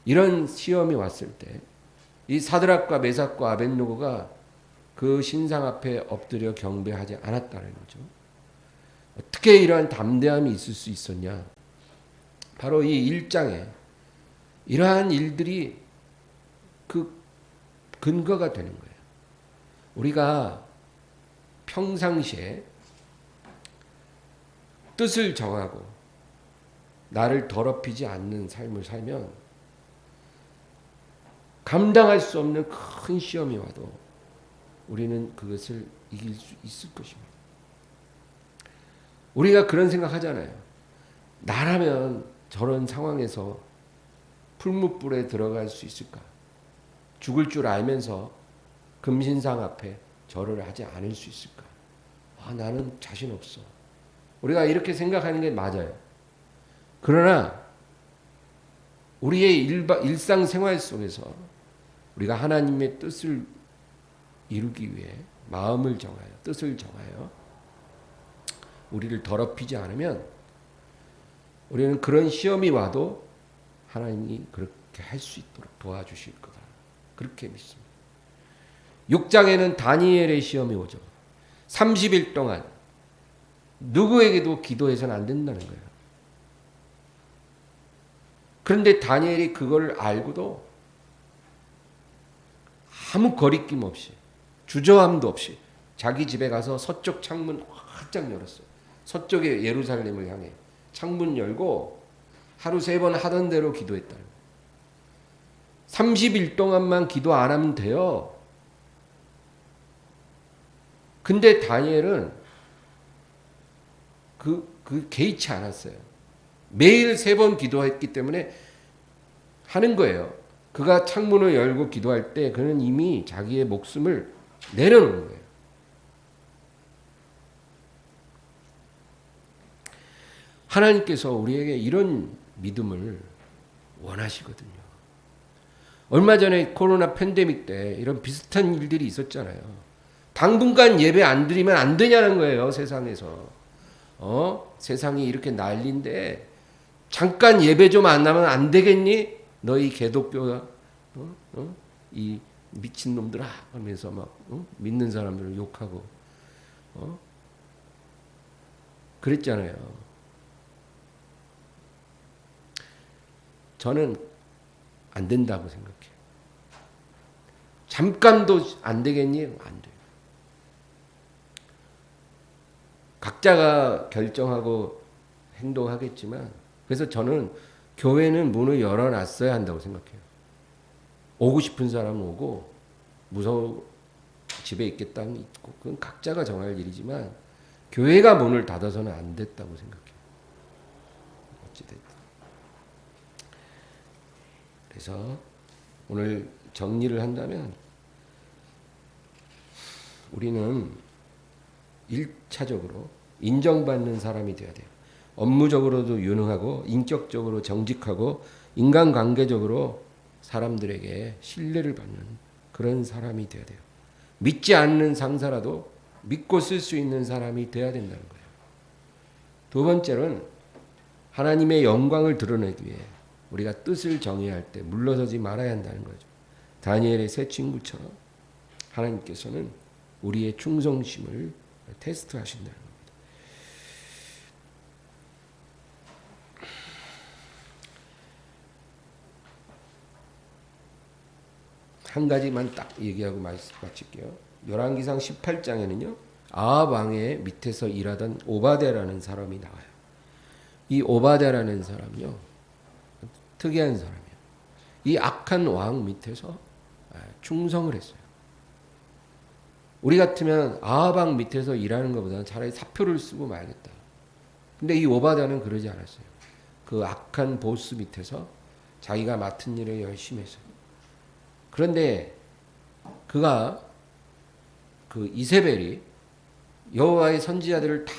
이런 시험이 왔을 때 이 사드락과 메삭과 아벳느고가 그 신상 앞에 엎드려 경배하지 않았다는 거죠. 어떻게 이러한 담대함이 있을 수 있었냐? 바로 이 1장에 이러한 일들이 그 근거가 되는 거예요. 우리가 평상시에 뜻을 정하고 나를 더럽히지 않는 삶을 살면 감당할 수 없는 큰 시험이 와도 우리는 그것을 이길 수 있을 것입니다. 우리가 그런 생각하잖아요. 나라면 저런 상황에서 풀무불에 들어갈 수 있을까? 죽을 줄 알면서 금신상 앞에 절을 하지 않을 수 있을까? 나는 자신 없어. 우리가 이렇게 생각하는 게 맞아요. 그러나 우리의 일상생활 속에서 우리가 하나님의 뜻을 이루기 위해 마음을 정하여 뜻을 정하여 우리를 더럽히지 않으면 우리는 그런 시험이 와도 하나님이 그렇게 할 수 있도록 도와주실 거다. 그렇게 믿습니다. 6장에는 다니엘의 시험이 오죠. 30일 동안 누구에게도 기도해서는 안 된다는 거예요. 그런데 다니엘이 그걸 알고도 아무 거리낌 없이 주저함도 없이 자기 집에 가서 서쪽 창문 활짝 열었어요. 서쪽의 예루살렘을 향해 창문 열고 하루 3번 하던 대로 기도했다. 30일 동안만 기도 안 하면 돼요. 근데 다니엘은 그 개의치 않았어요. 매일 3번 기도했기 때문에 하는 거예요. 그가 창문을 열고 기도할 때 그는 이미 자기의 목숨을 내려놓는 거예요. 하나님께서 우리에게 이런 믿음을 원하시거든요. 얼마 전에 코로나 팬데믹 때 이런 비슷한 일들이 있었잖아요. 당분간 예배 안 드리면 안 되냐는 거예요, 세상에서. 세상이 이렇게 난리인데 잠깐 예배 좀 안 하면 안 되겠니? 너희 개독교가 이 미친 놈들아 하면서 막 믿는 사람들을 욕하고 그랬잖아요. 저는 안 된다고 생각해요. 잠깐도 안 되겠니? 안 돼요. 각자가 결정하고 행동하겠지만 그래서 저는 교회는 문을 열어놨어야 한다고 생각해요. 오고 싶은 사람은 오고 무서워 집에 있겠다는 있고 그건 각자가 정할 일이지만 교회가 문을 닫아서는 안 됐다고 생각해요. 어찌됐든. 그래서 오늘 정리를 한다면 우리는 1차적으로 인정받는 사람이 되어야 돼요. 업무적으로도 유능하고 인격적으로 정직하고 인간관계적으로 사람들에게 신뢰를 받는 그런 사람이 되어야 돼요. 믿지 않는 상사라도 믿고 쓸 수 있는 사람이 되어야 된다는 거예요. 두 번째로는 하나님의 영광을 드러내기 위해 우리가 뜻을 정의할 때 물러서지 말아야 한다는 거죠. 다니엘의 세 친구처럼 하나님께서는 우리의 충성심을 테스트하신다는 겁니다. 한 가지만 딱 얘기하고 마칠게요. 열왕기상 18장에는요. 아합 왕의 밑에서 일하던 오바댜라는 사람이 나와요. 이 오바댜라는 사람요. 특이한 사람이에요. 이 악한 왕 밑에서 충성을 했어요. 우리 같으면 아합 왕 밑에서 일하는 것보다는 차라리 사표를 쓰고 말겠다. 근데 이 오바댜는 그러지 않았어요. 그 악한 보스 밑에서 자기가 맡은 일을 열심히 했어요. 그런데 그가 그 이세벨이 여호와의 선지자들을 다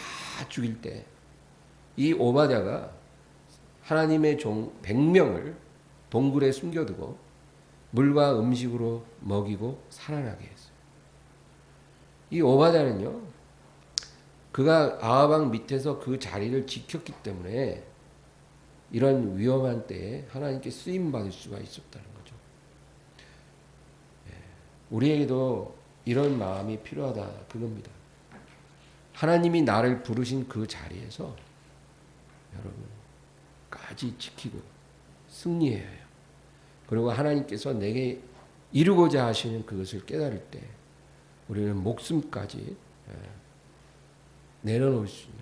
죽일 때 이 오바댜가 하나님의 종 100명을 동굴에 숨겨두고 물과 음식으로 먹이고 살아나게 했어요. 이 오바댜는요. 그가 아합 왕 밑에서 그 자리를 지켰기 때문에 이런 위험한 때에 하나님께 쓰임 받을 수가 있었다는 거죠. 우리에게도 이런 마음이 필요하다 그겁니다. 하나님이 나를 부르신 그 자리에서 여러분까지 지키고 승리해야 해요. 그리고 하나님께서 내게 이루고자 하시는 그것을 깨달을 때 우리는 목숨까지 내려놓을 수 있는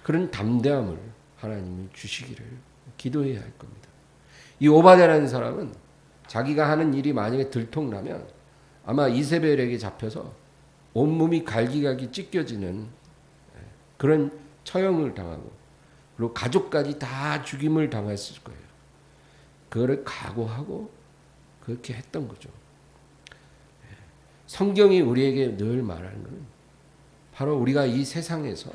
그런 담대함을 하나님이 주시기를 기도해야 할 겁니다. 이 오바댜라는 사람은 자기가 하는 일이 만약에 들통나면 아마 이세벨에게 잡혀서 온몸이 갈기갈기 찢겨지는 그런 처형을 당하고 그리고 가족까지 다 죽임을 당했을 거예요. 그거를 각오하고 그렇게 했던 거죠. 성경이 우리에게 늘 말하는 것은 바로 우리가 이 세상에서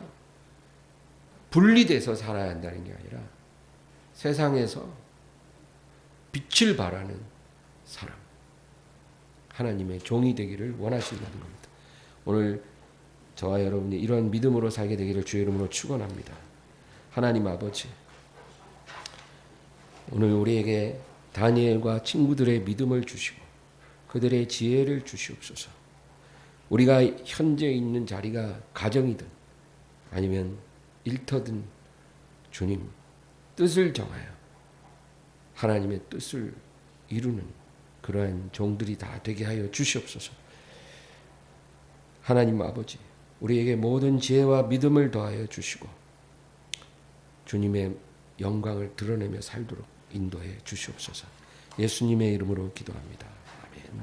분리돼서 살아야 한다는 게 아니라 세상에서 빛을 발하는 사람, 하나님의 종이 되기를 원하신다는 겁니다. 오늘 저와 여러분이 이런 믿음으로 살게 되기를 주의 이름으로 축원합니다. 하나님 아버지, 오늘 우리에게 다니엘과 친구들의 믿음을 주시고 그들의 지혜를 주시옵소서. 우리가 현재 있는 자리가 가정이든 아니면 일터든 주님 뜻을 정하여 하나님의 뜻을 이루는 그러한 종들이 다 되게 하여 주시옵소서. 하나님 아버지, 우리에게 모든 지혜와 믿음을 더하여 주시고 주님의 영광을 드러내며 살도록 인도해 주시옵소서. 예수님의 이름으로 기도합니다. 아멘.